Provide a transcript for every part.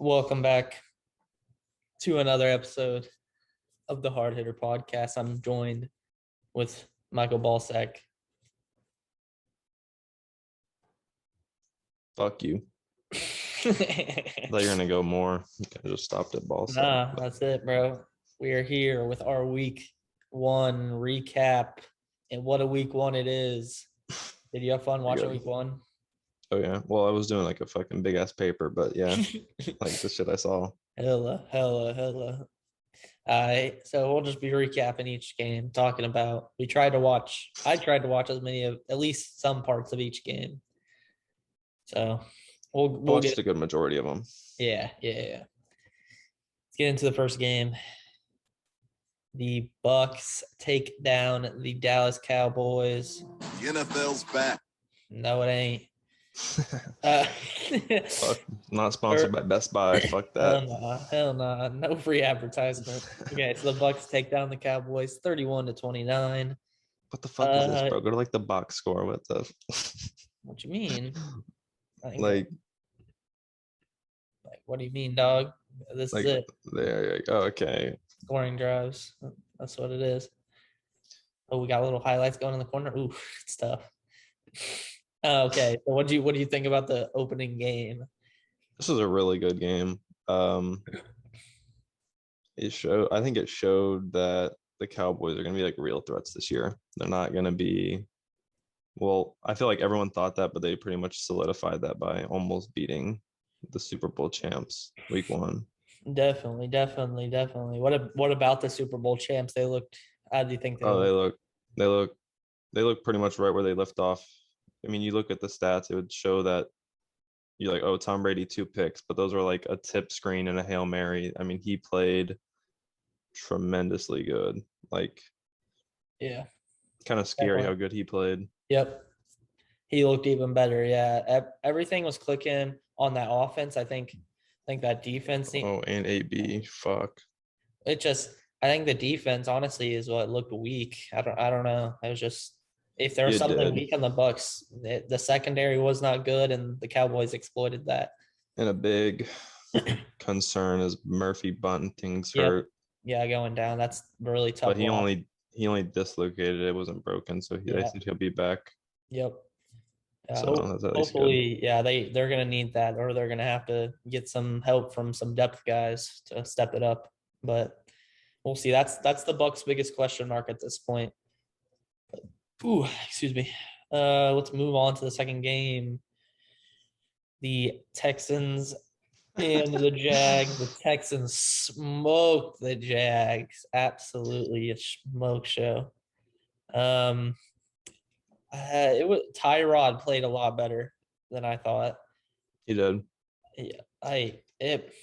Welcome back to another episode of the Hard Hitter Podcast. I'm joined with Michael Balsack. Fuck you. I thought you were gonna go more. You could have just stopped at Balsack. Nah, that's it, bro. We are here with our week one recap, and what a week one it is. Did you have fun watching week one? Oh yeah. Well, I was doing like a fucking big ass paper, but yeah, like the shit I saw. Hella. All right, so we'll just be recapping each game, talking about. I tried to watch as many of at least some parts of each game. So we'll watched get a good majority of them. Yeah. Let's get into the first game. The Bucs take down the Dallas Cowboys. The NFL's back. No, it ain't. Fuck, not sponsored by Best Buy. Fuck that. Hell no. No free advertisement. Okay, so the Bucs take down the Cowboys 31-29. What the fuck is this, bro? Go to like the box score. What the? What you mean? Like, what do you mean, dog? This like, is it. There. Oh, okay. Scoring drives. That's what it is. Oh, we got little highlights going in the corner. Ooh, it's tough. Okay, so what do you think about the opening game? This was a really good game. I think it showed that the Cowboys are gonna be like real threats this year. They're not gonna be. Well, I feel like everyone thought that, but they pretty much solidified that by almost beating the Super Bowl champs week one. Definitely. What about the Super Bowl champs? How do you think they look pretty much right where they left off. I mean, you look at the stats, it would show that you're like, oh, Tom Brady 2 picks, but those were like a tip screen and a Hail Mary. I mean, he played tremendously good. Like, yeah, kind of scary how good he played. Yep. He looked even better. Yeah. Everything was clicking on that offense. I think that defense. Oh, and AB. Fuck. I think the defense honestly is what looked weak. I don't know. It was just, if there was something weak on the Bucs, the secondary was not good, and the Cowboys exploited that. And a big concern is Murphy Bunting's hurt. Yeah, going down. That's really tough. But he only dislocated it. Wasn't broken, so I think he'll be back. Yep. So hopefully, they're gonna need that, or they're gonna have to get some help from some depth guys to step it up. But we'll see. That's the Bucs' biggest question mark at this point. Ooh, excuse me. Let's move on to the second game. The Texans and the Jags. The Texans smoked the Jags. Absolutely a smoke show. Tyrod played a lot better than I thought. He did. Yeah,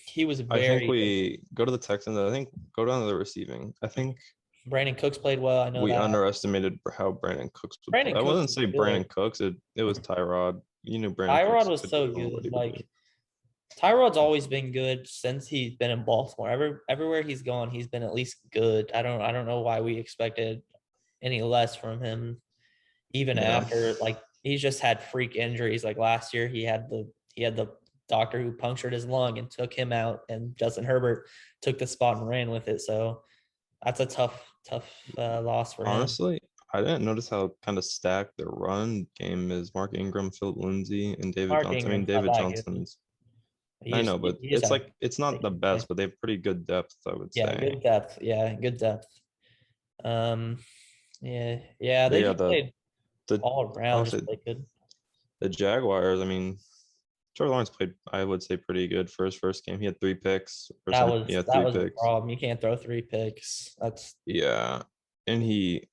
he was very. I think we go to the Texans. I think go down to the receiving. I think Brandon Cooks played well. I know we underestimated how Brandon Cooks would play. I wouldn't say Brandon Cooks. It was Tyrod. You knew Brandon. Tyrod was so good. Like, Tyrod's always been good since he's been in Baltimore. Everywhere he's gone, he's been at least good. I don't know why we expected any less from him. Even after, like, he's just had freak injuries. Like last year, he had the doctor who punctured his lung and took him out, and Justin Herbert took the spot and ran with it. So that's a tough loss for him. Honestly, I didn't notice how kind of stacked their run game is. Mark Ingram, Philip Lindsay, and David Johnson. I mean, David Johnson's. I know, but it's not the best, but they have pretty good depth, I would say. Good depth. Yeah, good depth. They played all around. Just played good. The Jaguars, I mean, Trevor Lawrence played, I would say, pretty good for his first game. He had 3 picks. That was the problem. You can't throw 3 picks. And he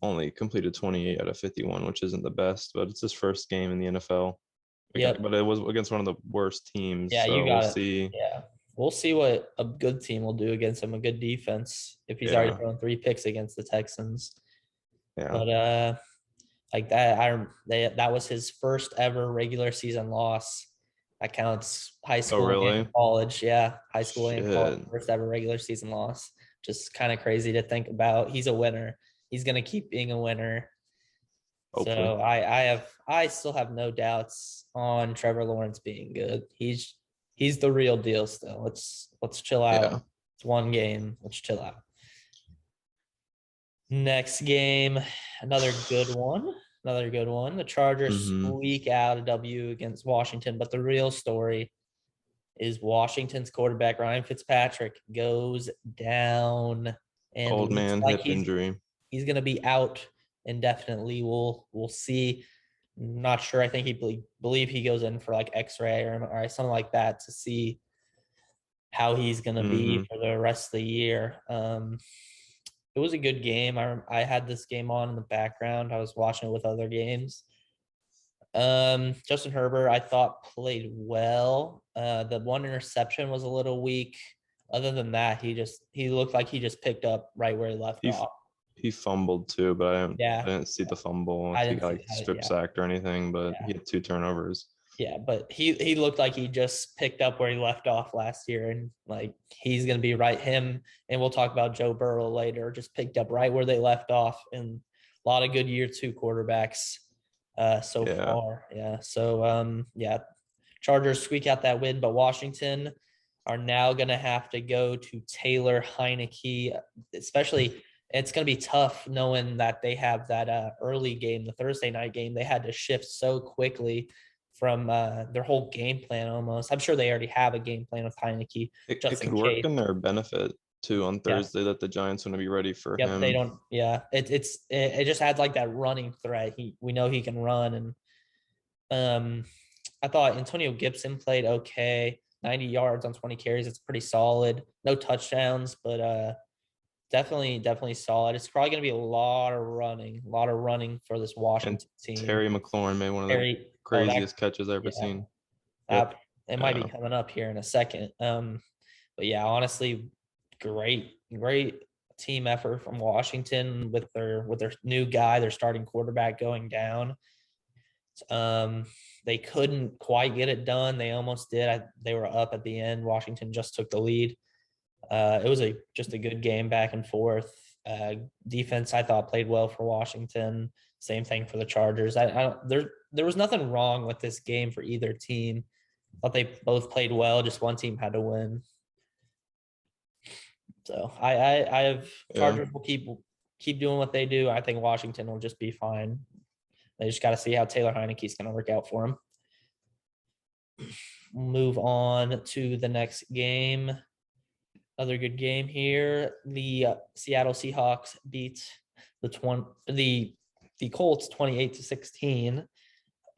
only completed 28 out of 51, which isn't the best, but it's his first game in the NFL. Yeah, but it was against one of the worst teams. Yeah, so we'll see. Yeah, we'll see what a good team will do against him. A good defense, if he's already thrown 3 picks against the Texans. Yeah, but like that, that was his first ever regular season loss. That counts high school and college. Yeah, high school and college, first ever regular season loss. Just kind of crazy to think about. He's a winner. He's gonna keep being a winner. Hopefully. So I still have no doubts on Trevor Lawrence being good. He's he's the real deal still. Let's chill out. Yeah. It's one game. Let's chill out. Next game, another good one. The Chargers Mhm. squeak out a W against Washington, but the real story is Washington's quarterback Ryan Fitzpatrick goes down and Old looks man like hip injury. he's going to be out indefinitely. We'll see. Not sure. I think he believe he goes in for like X-ray or MRI, something like that, to see how he's going to be Mhm. for the rest of the year. It was a good game. I had this game on in the background. I was watching it with other games. Justin Herbert, I thought played well. The one interception was a little weak. Other than that, he looked like he just picked up right where he left He f- off. he fumbled too, but I Yeah, didn't see the fumble if I he didn't got see like that. strip Yeah, sacked or anything, but yeah, he had 2 turnovers. yeah. But he looked like he just picked up where he left off last year, and like he's gonna be right. Him and we'll talk about Joe Burrow later. Just picked up right where they left off, and a lot of good year 2 quarterbacks so Yeah. far. Yeah. So yeah, Chargers squeak out that win, but Washington are now going to have to go to Taylor Heineke, especially. It's going to be tough knowing that they have that early game, the Thursday night game. They had to shift so quickly from their whole game plan almost. I'm sure they already have a game plan with Heineke It just could in work case. in their benefit too on Yeah. Thursday that the Giants want to be ready for Yep. They him. don't. Yeah. It just adds like that running threat. We know he can run, and I thought Antonio Gibson played okay. 90 yards on 20 carries. It's pretty solid. No touchdowns, but definitely solid. It's probably going to be a lot of running for this And Washington team. Terry McLaurin made one of the Terry, craziest catches I've ever yeah, seen. Yep. that it might be Yeah. coming up here in a second. But yeah, honestly, great team effort from Washington with their new guy, their starting quarterback going down. They couldn't quite get it done. They almost did. They were up at the end. Washington just took the lead. It was just a good game back and forth. Defense, I thought, played well for Washington. Same thing for the Chargers. There was nothing wrong with this game for either team. I thought they both played well. Just one team had to win. So I have Yeah. Chargers will keep doing what they do. I think Washington will just be fine. They just got to see how Taylor Heineke's going to work out for him. Move on to the next game. Another good game here. The Seattle Seahawks beat the Colts 28-16.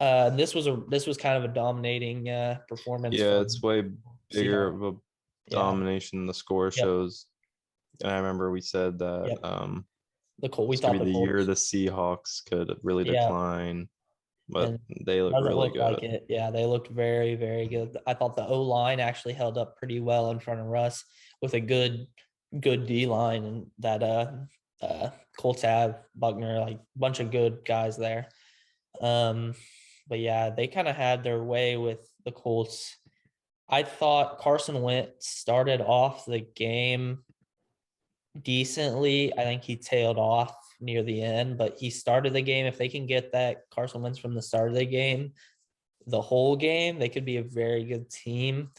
This was kind of a dominating performance. Yeah, from it's way bigger Seahawks. of a Yeah. domination than the score Yep. shows. And I remember we said that Yep. We this could thought be the the year Colts. the Seahawks could really Yeah. decline, but And they look doesn't really look like good. it. Yeah, they looked very, very good. I thought the O line actually held up pretty well in front of Russ with a good D line, and that Colts have Buckner, like a bunch of good guys there. But yeah, they kind of had their way with the Colts. I thought Carson Wentz started off the game decently. I think he tailed off near the end, but he started the game. If they can get that Carson Wentz from the start of the game, the whole game, they could be a very good team.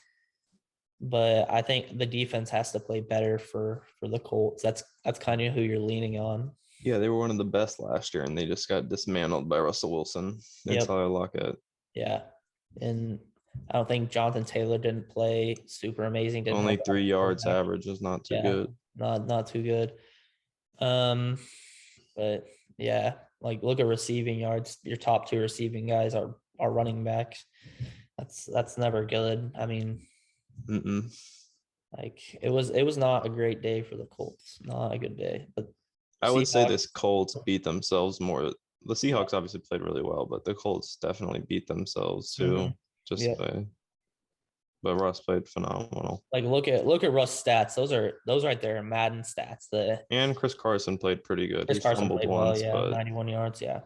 But I think the defense has to play better for the Colts. That's kind of who you're leaning on. Yeah, they were one of the best last year, and they just got dismantled by Russell Wilson and Yep. Tyler Lockett. Yeah. And I don't think Jonathan Taylor didn't play super amazing. Didn't Only have 3 yards quarterback. average is not too Yeah, good. not too good. But yeah, like look at receiving yards. Your top 2 receiving guys are running backs. That's never good. I mean, like it was not a great day for the Colts. Not a good day. But I would say Seahawks, this Colts beat themselves more. The Seahawks obviously played really well, but the Colts definitely beat themselves too. Just yeah. but Russ played phenomenal. Like look at Russ stats. Those right there are Madden stats. And Chris Carson played pretty good. Chris He Carson fumbled played well, once, yeah, but 91 yards, yeah.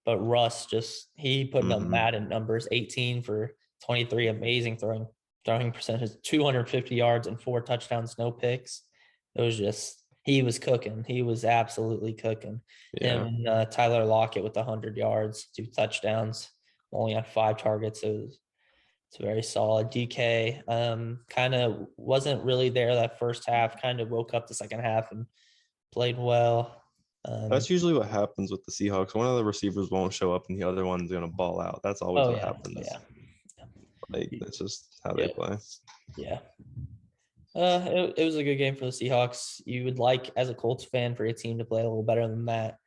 But Russ he putting up Madden numbers, 18 for 23, amazing throwing percentage, 250 yards and 4 touchdowns, no picks. It was just he was cooking. He was absolutely cooking. yeah. Him and Tyler Lockett with 100 yards, 2 touchdowns, only had 5 targets. It It's very solid. DK kind of wasn't really there that first half, kind of woke up the second half and played well. That's usually what happens with the Seahawks. One of the receivers won't show up and the other one's gonna ball out. That's always Oh what yeah, happens. yeah, Like that's just how yeah, they play. yeah. It was a good game for the Seahawks. You would like, as a Colts fan, for your team to play a little better than that.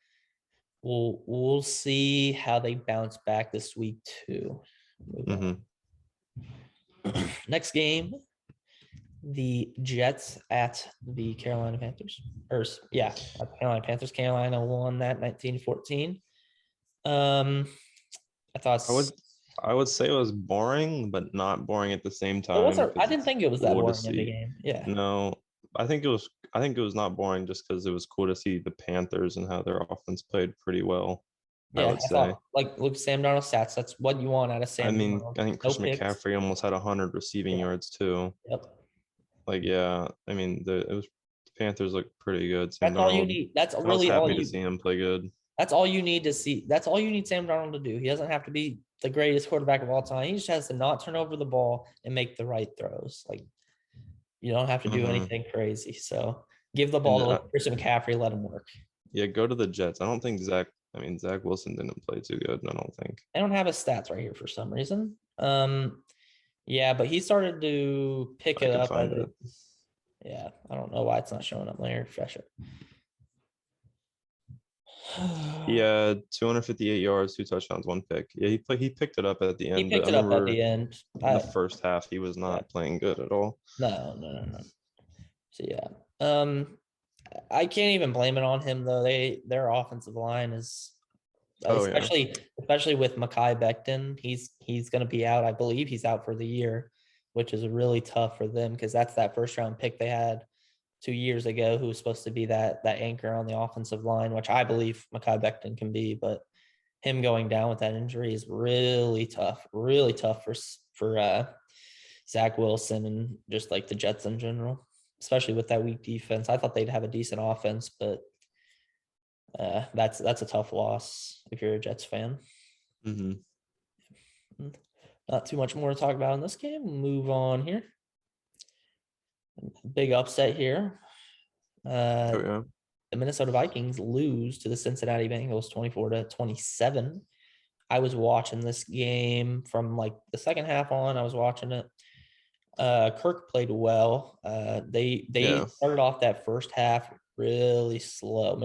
We'll see how they bounce back this week too. Next game, the Jets at the Carolina Panthers. Carolina Panthers. Carolina won that 19-14. I thought I would say it was boring, but not boring at the same it was. time I because didn't it's think it was that cool to boring of a see. game. Yeah. No, I think it was. I think it was not boring just because it was cool to see the Panthers and how their offense played pretty well. I Yeah, would I say. thought look Sam Darnold stats. That's what you want out of I Sam mean, Darnold. I think No Chris picks. McCaffrey almost had 100 receiving Yeah. yards too. Yep. Like, yeah, I mean, the Panthers look pretty good. Sam That's all you Darnold, need. That's I was really all happy to you. see him play good. That's all you need to see. That's all you need Sam Darnold to do. He doesn't have to be the greatest quarterback of all time. He just has to not turn over the ball and make the right throws. Like, you don't have to do anything crazy. So give the ball And to Chris McCaffrey. Let him work. yeah, go to the Jets. I don't think Zach. I mean, Zach Wilson didn't play too good. I don't think. I don't have his stats right here for some reason. Yeah, but he started to pick I it can up. find it. Yeah, I don't know why it's not showing up. Let me refresh it. He had 258 yards, 2 touchdowns, 1 pick. Yeah, he picked it up at the He end. picked I it up at remember the end. in the first half he was not playing good at all. No. So yeah, I can't even blame it on him though. Their offensive line is especially with Mekhi Becton. He's going to be out. I believe he's out for the year, which is really tough for them because that's that first round pick they had 2 years ago, who was supposed to be that anchor on the offensive line, which I believe Mekhi Becton can be. But him going down with that injury is really tough for Zach Wilson and just like the Jets in general, especially with that weak defense. I thought they'd have a decent offense, but that's a tough loss if you're a Jets fan. Not too much more to talk about in this game. Move on here. Big upset here. The Minnesota Vikings lose to the Cincinnati Bengals 24-27. I was watching this game from like the second half on. I was watching it. Kirk played well. They started off that first half really slow.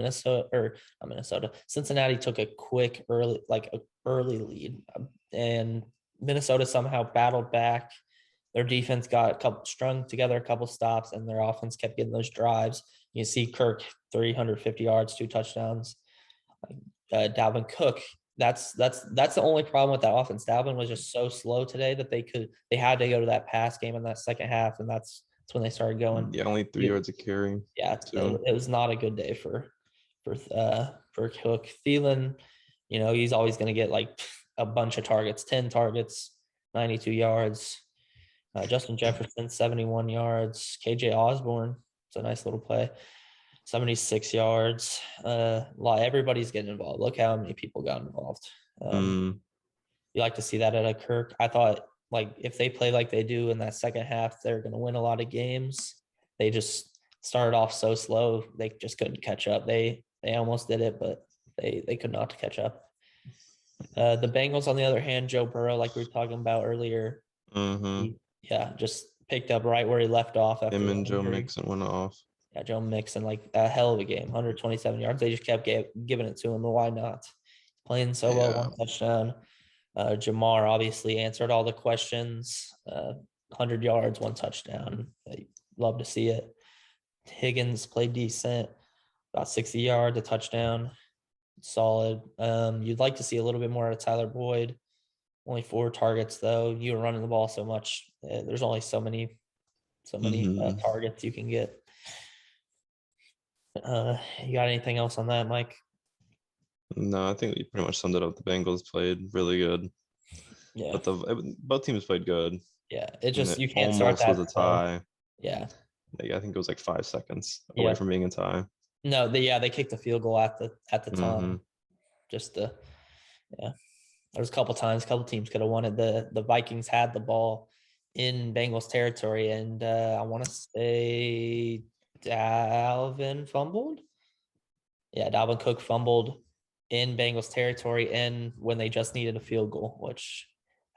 Cincinnati took a quick early lead, and Minnesota somehow battled back. Their defense got strung together a couple stops, and their offense kept getting those drives. You see Kirk 350 yards, 2 touchdowns. Dalvin Cook. That's the only problem with that offense. Dalvin was just so slow today that they had to go to that pass game in that second half, and that's when they started going. Yeah, only 3 yards of carry. Yeah, it was not a good day for Cook. Thielen, he's always going to get like a bunch of targets, 10 targets, 92 yards. Justin Jefferson, 71 yards. KJ Osborne, it's a nice little play, 76 yards. Everybody's getting involved. Look how many people got involved. You like to see that at a Kirk. I thought, like, if they play like they do in that second half, they're going to win a lot of games. They just started off so slow. They just couldn't catch up. They almost did it, but they could not catch up. The Bengals, on the other hand, Joe Burrow, like we were talking about earlier, just picked up right where he left off after him and Joe Mixon went off. Yeah, Joe Mixon, like a hell of a game, 127 yards. They just kept giving it to him. Why not? Playing so well, 1 touchdown. Jamar obviously answered all the questions. 100 yards, 1 touchdown. I love to see it. Higgins played decent, about 60 yards, a touchdown. Solid. You'd like to see a little bit more out of Tyler Boyd. Only 4 targets though. You were running the ball so much. There's only so many targets you can get. You got anything else on that, Mike? No, I think we pretty much summed it up. The Bengals played really good. Yeah, but both teams played good. Yeah, it just you can't start that. Almost was a tie. Yeah, I think it was like 5 seconds away from being a tie. No, they kicked a field goal at the time. Just There was a couple times, a couple teams could have won it. The Vikings had the ball in Bengals territory, and I want to say Dalvin fumbled. Yeah, Dalvin Cook fumbled in Bengals territory, and when they just needed a field goal, which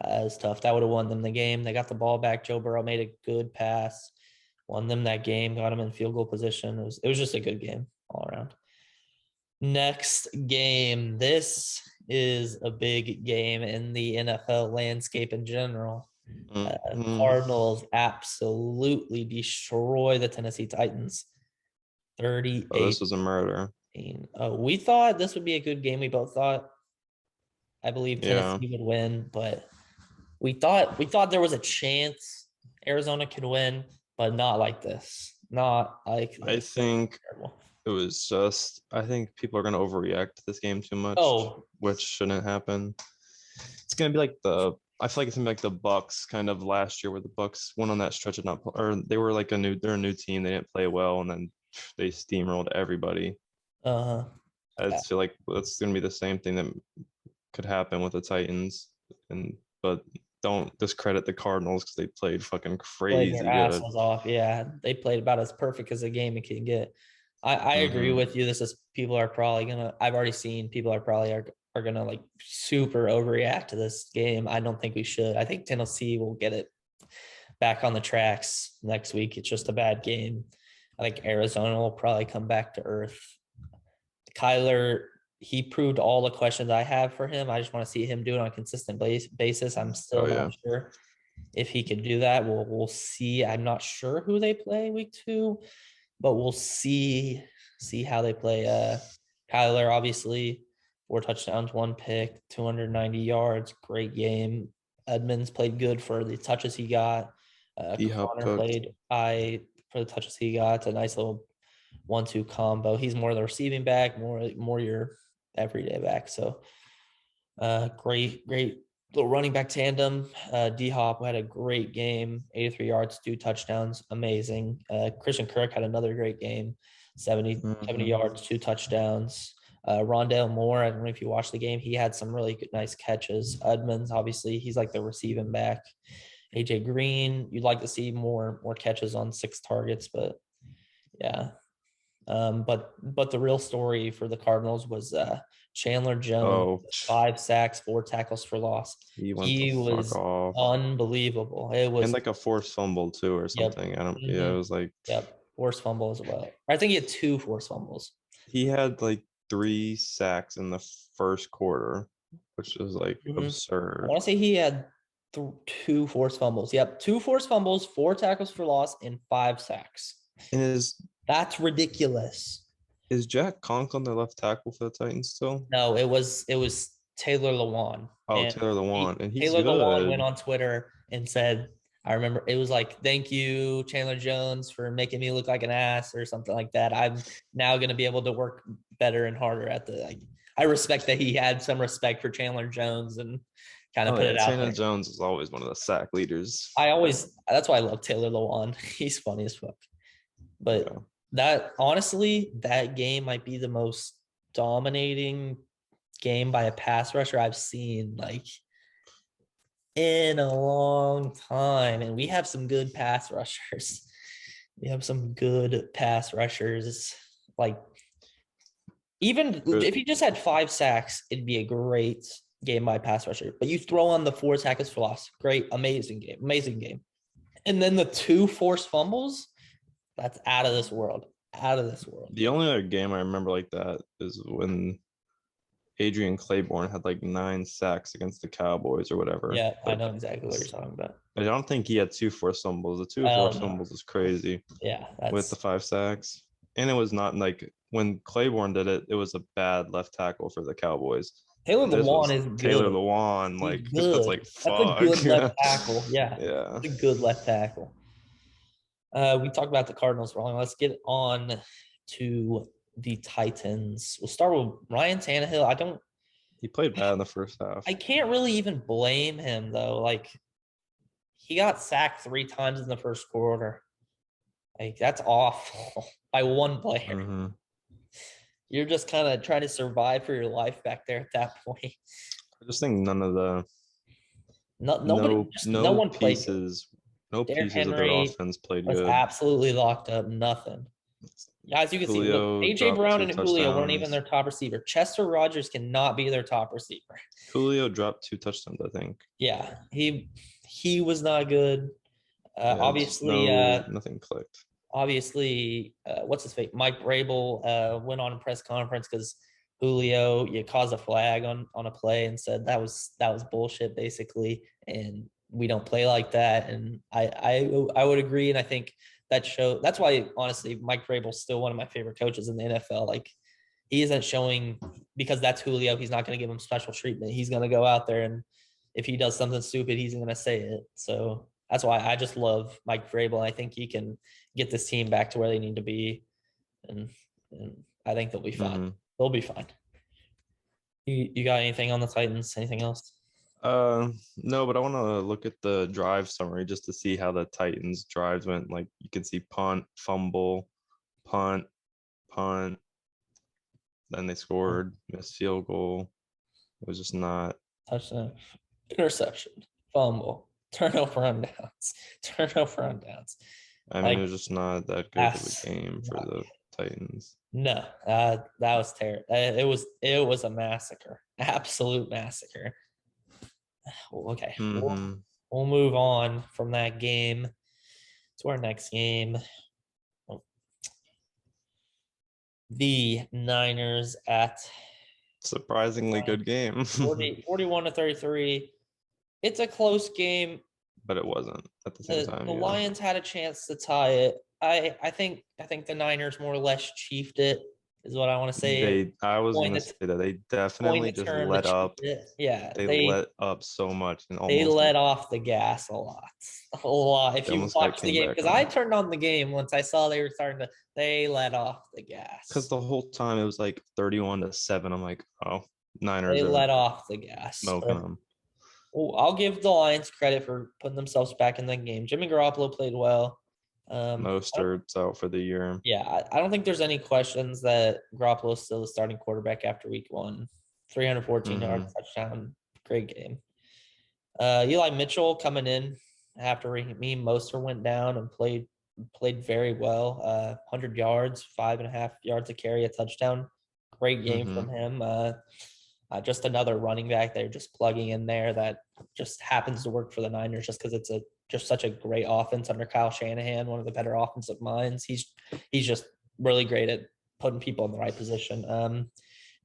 is tough. That would have won them the game. They got the ball back. Joe Burrow made a good pass, won them that game, got them in field goal position. It was just a good game all around. Next game. This is a big game in the NFL landscape in general. Cardinals absolutely destroy the Tennessee Titans. 38. Oh, this was a murder. We thought this would be a good game. We both thought. I believe Yeah. Tennessee would win, but we thought there was a chance Arizona could win, but not like this. Not like I this. think Terrible. it was just, I think people are going to overreact to this game too much, Oh, which shouldn't happen. It's going to be like I feel like it's going to be like the Bucs kind of last year where the Bucs went on that stretch of not, or they were like they're a new team. They didn't play well and then they steamrolled everybody. uh-huh. I feel like that's going to be the same thing that could happen with the Titans. But don't discredit the Cardinals because they played fucking Played crazy their good. asses off. Yeah, they played about as perfect as a game it can get. I agree with you. This is people are probably gonna. I've already seen people are gonna like super overreact to this game. I don't think we should. I think Tennessee will get it back on the tracks next week. It's just a bad game. I think Arizona will probably come back to earth. Kyler, he proved all the questions I have for him. I just want to see him do it on a consistent basis. I'm still not sure if he can do that. We'll see. I'm not sure who they play week 2, but we'll see how they play. Kyler, obviously, 4 touchdowns, 1 pick, 290 yards, great game. Edmonds played good for the touches he got. Connor played for the touches he got. It's a nice little 1-2 combo. He's more the receiving back, more your everyday back. So great little running back tandem. D-Hop had a great game, 83 yards, 2 touchdowns, amazing. Christian Kirk had another great game, 70 yards, 2 touchdowns. Rondale Moore, I don't know if you watched the game, he had some really good, nice catches. Edmonds, obviously, he's like the receiving back. AJ Green, you'd like to see more catches on 6 targets, but yeah. But the real story for the Cardinals was Chandler Jones, 5 sacks, 4 tackles for loss. He was unbelievable. It was and like a forced fumble too or something. Yep. Yeah, it was like forced fumble as well. I think he had 2 forced fumbles. He had like 3 sacks in the first quarter, which was like absurd. I want to say he had 2 forced fumbles. Yep, 2 forced fumbles, 4 tackles for loss, and 5 sacks. That's ridiculous. Is Jack Conklin the left tackle for the Titans still? No, it was Taylor Lewan. Oh, Taylor Lewan. And he's Taylor good. Lewan went on Twitter and said, I remember it was like, thank you, Chandler Jones, for making me look like an ass or something like that. I'm now going to be able to work better and harder at I respect that he had some respect for Chandler Jones and kind of put it out Chandler there. Jones is always one of the sack leaders. That's why I love Taylor Lewan. He's funny as fuck. But that game might be the most dominating game by a pass rusher I've seen in a long time. And we have some good pass rushers. Even if you just had 5 sacks, it'd be a great game by pass rusher. But you throw on the 4 tackles for loss. Great, amazing game. And then the 2 forced fumbles, that's out of this world. The only other game I remember like that is when Adrian Claiborne had like 9 sacks against the Cowboys or whatever. Yeah, I know exactly what you're talking about. I don't think he had 2 forced fumbles. The 2 forced fumbles is crazy. Yeah, with the 5 sacks. And it was not like when Claiborne did it, it was a bad left tackle for the Cowboys. Taylor Lewan is good. Taylor Lewan, like that's like fuck. That's a good left tackle. Yeah. Yeah. It's a good left tackle. We talked about the Cardinals wrong. Let's get on to the Titans. We'll start with Ryan Tannehill. He played bad in the first half. I can't really even blame him though. Like he got sacked 3 times in the first quarter. Like that's awful by one player. You're just kind of trying to survive for your life back there at that point. I just think none of the Nobody, just no one played good. no Derrick pieces of their Henry offense played was good. absolutely locked up. Nothing. Guys, you can see, look, Julio AJ dropped Brown 2 and Julio weren't even touchdowns. their top receiver. Chester Rogers cannot be their top receiver. Julio dropped 2 touchdowns, I think. Yeah, he was not good. Yeah, just nothing clicked. Obviously, what's his face? Mike Vrabel went on a press conference because Julio, you caused a flag on a play and said that was bullshit basically, and we don't play like that. And I would agree, and I think that's why honestly Mike Vrabel's still one of my favorite coaches in the NFL. Like he isn't showing because that's Julio. He's not going to give him special treatment. He's going to go out there and if he does something stupid, he's going to say it. So that's why I just love Mike Vrabel. I think he can get this team back to where they need to be, and I think they'll be fine. Mm-hmm. They'll be fine. You got anything on the Titans? Anything else? No, but I want to look at the drive summary just to see how the Titans drives went. Like you can see punt, fumble, punt, then they scored, missed field goal. It was just not touchdown, interception, fumble, turnover on downs. I mean, it was just not that good of a game for the Titans. No, that was terrible. It was a massacre, absolute massacre. Okay, we'll move on from that game to our next game. The Niners at surprisingly good game. 41-33. It's a close game, but it wasn't at the same time. The Lions had a chance to tie it. I think the Niners more or less chiefed it, is what I want to say. I was going to say that they definitely just let up. Yeah, they let up so much and they let off the gas a lot. If you watch the game, because I turned on the game once I saw they were starting to. They let off the gas because the whole time it was like 31-7. I'm like, oh, Niners. They let off the gas. Smoking them. I'll give the Lions credit for putting themselves back in the game. Jimmy Garoppolo played well. Mostert's out for the year. Yeah, I don't think there's any questions that Garoppolo is still the starting quarterback after week 1. 314 yards, touchdown, great game. Eli Mitchell coming in after Raheem Mostert went down and played very well. 100 yards, 5.5 yards a carry, a touchdown. Great game from him. Just another running back they're just plugging in there that just happens to work for the Niners just because it's just such a great offense under Kyle Shanahan, one of the better offensive minds. He's just really great at putting people in the right position.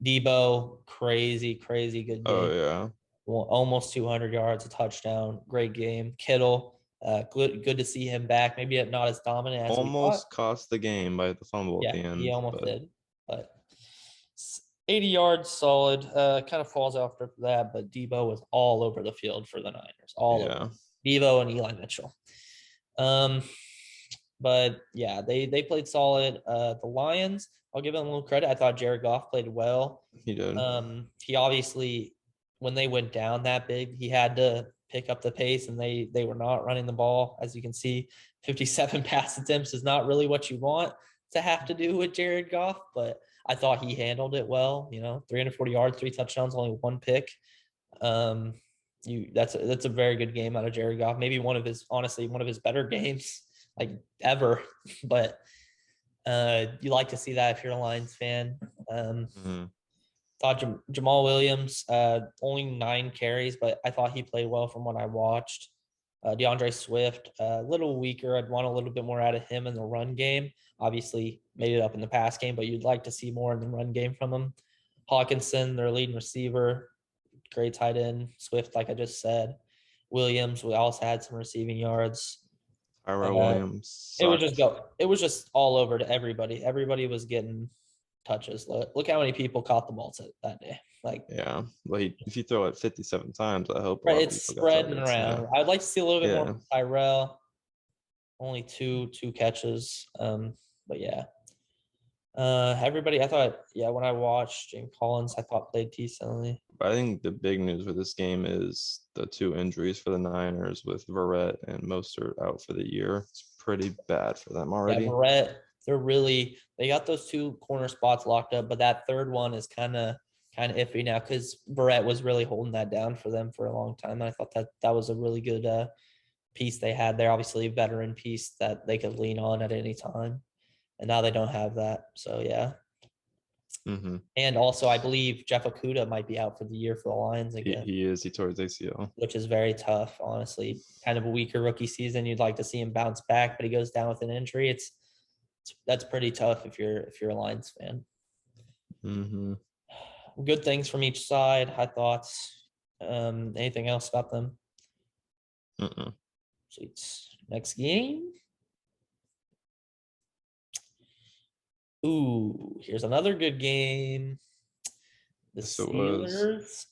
Debo, crazy good game. Oh yeah. Almost 200 yards, a touchdown, great game. Kittle, good to see him back. Maybe not as dominant as almost cost the game by the fumble at the end. He almost did, but 80 yards, solid. Kind of falls after that, but Debo was all over the field for the Niners. Over. Debo and Eli Mitchell. But yeah, they played solid. The Lions, I'll give them a little credit. I thought Jared Goff played well. He did. He obviously, when they went down that big, he had to pick up the pace, and they were not running the ball. As you can see, 57 pass attempts is not really what you want to have to do with Jared Goff, but I thought he handled it well. 340 yards, 3 touchdowns, only 1 pick. That's a very good game out of Jared Goff. Maybe one of his better games like ever. But you like to see that if you're a Lions fan. Thought Jamal Williams only 9 carries, but I thought he played well from what I watched. DeAndre Swift a little weaker. I'd want a little bit more out of him in the run game. Obviously made it up in the pass game, but you'd like to see more in the run game from him. Hawkinson, their leading receiver, great tight end. Swift, like I just said. Williams, we also had some receiving yards. Williams. It was just all over to everybody. Everybody was getting touches. Look how many people caught the ball that day. If you throw it 57 times, I hope it's spreading around. I'd like to see a little bit more from Tyrell. Only two catches. But yeah. Everybody, I thought, when I watched James Collins, I thought played decently. I think the big news for this game is the 2 injuries for the Niners with Verrett and Mostert out for the year. It's pretty bad for them already. Yeah, Verrett, they got those 2 corner spots locked up, but that third one is kind of kind of iffy now because Barrett was really holding that down for them for a long time. And I thought that was a really good piece they had there. Obviously, a veteran piece that they could lean on at any time. And now they don't have that. So, yeah. Mm-hmm. And also, I believe Jeff Okudah might be out for the year for the Lions again. He is. He tore his ACL. Which is very tough, honestly. Kind of a weaker rookie season. You'd like to see him bounce back, but he goes down with an injury. That's pretty tough if you're a Lions fan. Mm-hmm. Good things from each side. High thoughts. Anything else about them? Sweet. Next game. Ooh, here's another good game. The Steelers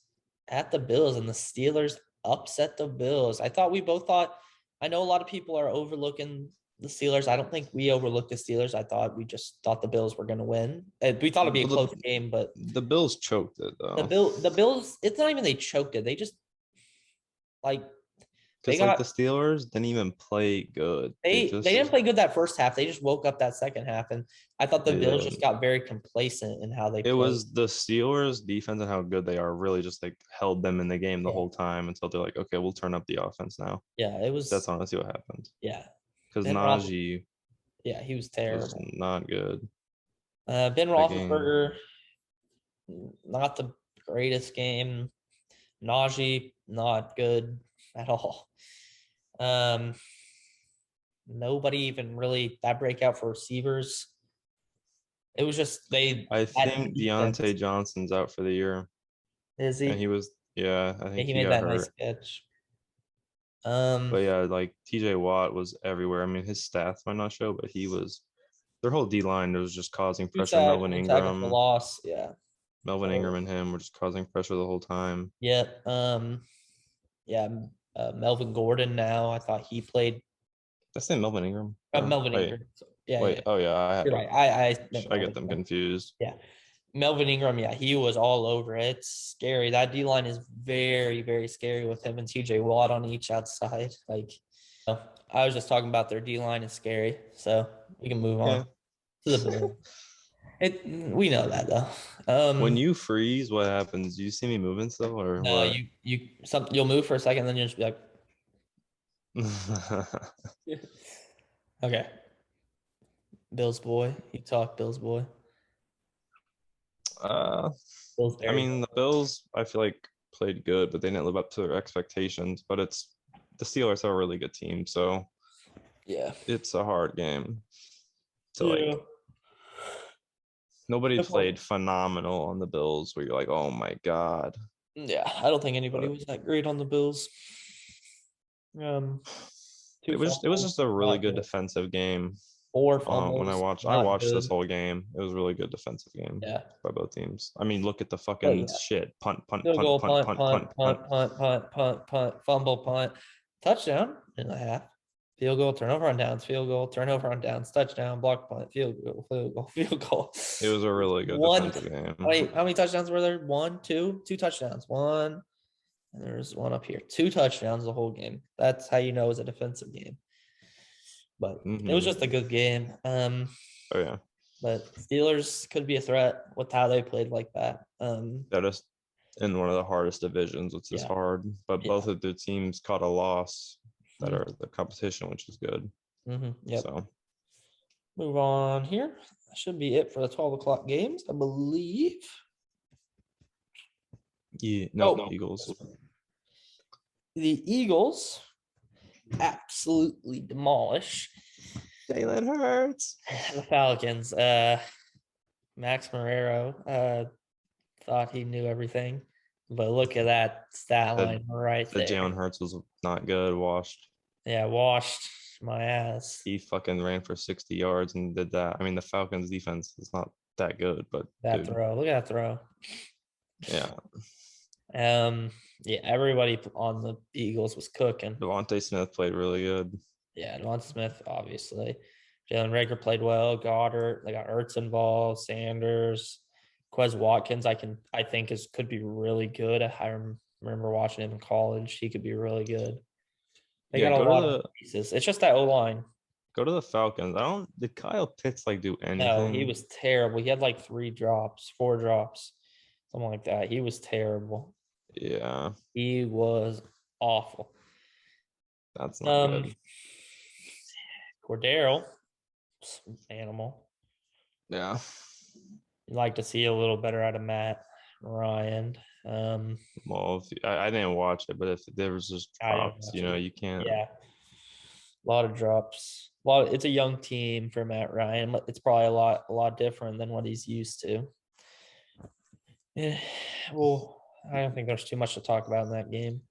at the Bills, and the Steelers upset the Bills. We both thought, I know a lot of people are overlooking the Steelers. I don't think we overlooked the Steelers. We just thought the Bills were going to win. We thought it'd be a close game, but the Bills choked it though. The Bills, it's not even they choked it. They just because the Steelers didn't even play good. They didn't play good that first half. They just woke up that second half, and I thought the Bills just got very complacent in how they played. It was the Steelers' defense and how good they are really just like held them in the game the whole time until they're like, okay, we'll turn up the offense now. Yeah, it was. That's honestly what happened. Yeah, because Najee. Yeah, he was terrible. Was not good. Ben Roethlisberger, not the greatest game. Najee, not good at all. Nobody even really that breakout for receivers. It was just I think Deontay Johnson's out for the year. Is he? And he was, I think he made that nice catch. But yeah, like TJ Watt was everywhere. I mean, his stats might not show, but he was. Their whole D line was just causing pressure. Melvin Ingram, loss, yeah. Melvin Ingram and him were just causing pressure the whole time. Yeah. Melvin Gordon now. I thought he played. That's not Melvin Ingram. Melvin Ingram. Yeah. Wait. Yeah. Oh yeah. You're right. I get them confused. Yeah. Melvin Ingram. Yeah, he was all over it. It's scary. That D line is very, very scary with him and TJ Watt on each outside. I was just talking about their D line is scary, so we can move on to the Bills. We know that though. When you freeze, what happens? Do you see me moving still, or no? What? You'll move for a second, then you'll just be like, okay. Bills boy, you talk, Bills boy. Bills. I mean, the Bills, I feel like played good, but they didn't live up to their expectations. But the Steelers are a really good team, so yeah, it's a hard game. So nobody played phenomenal on the Bills where you're like, oh my God. Yeah, I don't think anybody was that great on the Bills. It was just a really good defensive game. 4 fumbles. When I watched this whole game. It was a really good defensive game. Yeah. By both teams. I mean, look at the fucking shit. Punt, fumble, punt, touchdown in the half. Field goal, turnover on downs, field goal, turnover on downs, touchdown, block punt, field goal. It was a really good defensive game. How many touchdowns were there? 1, 2 touchdowns. 1, and there's one up here. 2 touchdowns the whole game. That's how you know it was a defensive game. But it was just a good game. Oh yeah. But Steelers could be a threat with how they played like that. They're just in one of the hardest divisions, which is hard. But both of the teams caught a loss that are the competition, which is good. Yep. So move on here. That should be it for the 12 o'clock games, I believe. Yeah. No, Eagles. The Eagles absolutely demolish Jalen Hurts. The Falcons. Max Marrero thought he knew everything, but look at that stat line right there. Jalen Hurts was not good. Washed. Yeah, washed my ass. He fucking ran for 60 yards and did that. I mean, the Falcons defense is not that good, but throw. Look at that throw. Yeah. Yeah, everybody on the Eagles was cooking. Devontae Smith played really good. Yeah, Devontae Smith, obviously. Jalen Reagor played well. Goddard, they got Ertz involved. Sanders, Quez Watkins, I think could be really good. I remember watching him in college. He could be really good. They got a lot of pieces. It's just that O-line. Go to the Falcons. Did Kyle Pitts do anything? No, he was terrible. He had 4 drops. something like that. He was terrible. Yeah, He was awful. that's not good. Cordero, animal. Yeah. You'd like to see a little better out of Matt Ryan. Well, I didn't watch it, but if there was just I didn't drops, watch it. you can't. Yeah, a lot of drops. Well, it's a young team for Matt Ryan. It's probably a lot different than what he's used to. Yeah, well, I don't think there's too much to talk about in that game.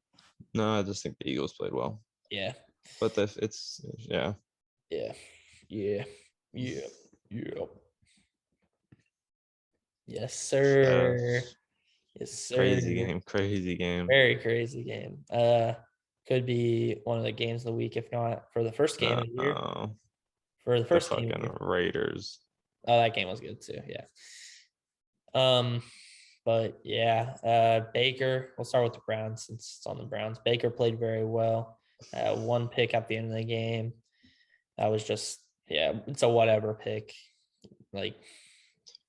No, I just think the Eagles played well. Yeah. But it's Yeah. Yes, sir. Yes, sir. Crazy game. Very crazy game. Could be one of the games of the week, if not for the first game of the year. For the first game of the year. Raiders. Oh, that game was good too. Yeah. But yeah, Baker. We'll start with the Browns since it's on the Browns. Baker played very well. One pick at the end of the game. That was just it's a whatever pick. Like,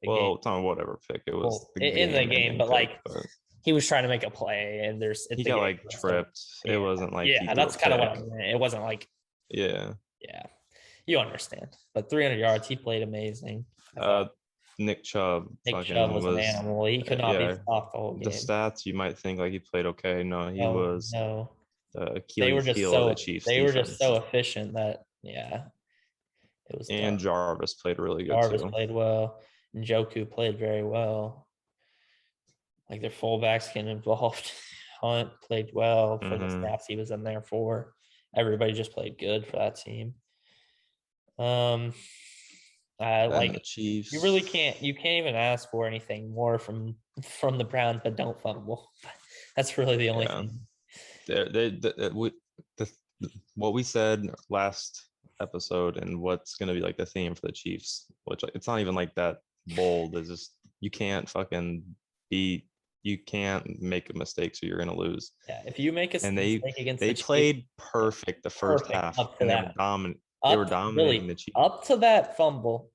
it's not whatever pick. It was in the game, but he was trying to make a play, and he got tripped. It wasn't like that's kind of what I meant. It wasn't like yeah, you understand. But 300 yards, he played amazing. Nick Chubb. Was an animal. He could not be stopped the whole game. The stats you might think like he played okay. No, he was. No. The Achilles heel of the Chiefs. They were just so efficient that it was. And tough. Jarvis played really good. Jarvis played well. Njoku played very well. Like their fullbacks getting involved. Hunt played well for the snaps he was in there for. Everybody just played good for that team. Like the Chiefs. You really can't. You can't even ask for anything more from the Browns, but don't fumble. That's really the only thing. What we said last episode and what's going to be like the theme for the Chiefs, which it's not even like that bold, is just you can't make a mistake, so you're going to lose. Yeah, if you make a mistake against they played perfect the first half, and they were dominating the Chiefs up to that fumble.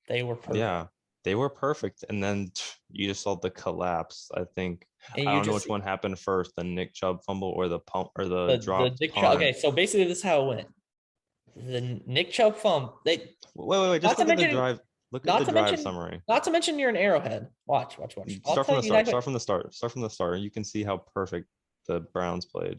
They were perfect. Yeah, they were perfect, and then you just saw the collapse. I think I don't know which one happened first: the Nick Chubb fumble or the drop. The Nick Chubb. Okay, so basically, this is how it went. The Nick Chubb fumble. Wait. Just look at the drive. Look at the drive summary. Not to mention you're an Arrowhead. Watch. Start from the start. Start from the start. You can see how perfect the Browns played.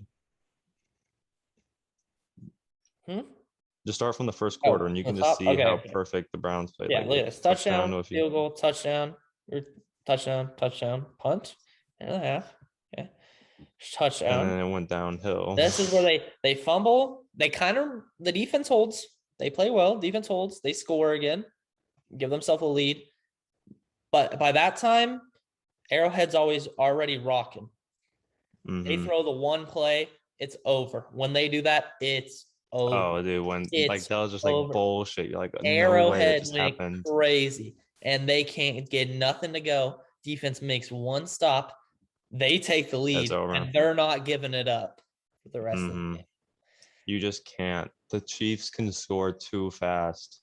Just start from the first quarter, and you can just see how perfect the Browns played. Yeah, look at this. Touchdown, field goal, touchdown, touchdown, punt, and a half. Yeah, touchdown. And then it went downhill. This is where they fumble. The defense holds. They play well. Defense holds. They score again, give themselves a lead. But by that time, Arrowhead's already rocking. They throw the one play, it's over. When they do that, it's over. Oh, dude, that was just like bullshit. You're like, Arrowhead went crazy, and they can't get nothing to go. Defense makes one stop, they take the lead, and they're not giving it up for the rest of the game. You just can't. The Chiefs can score too fast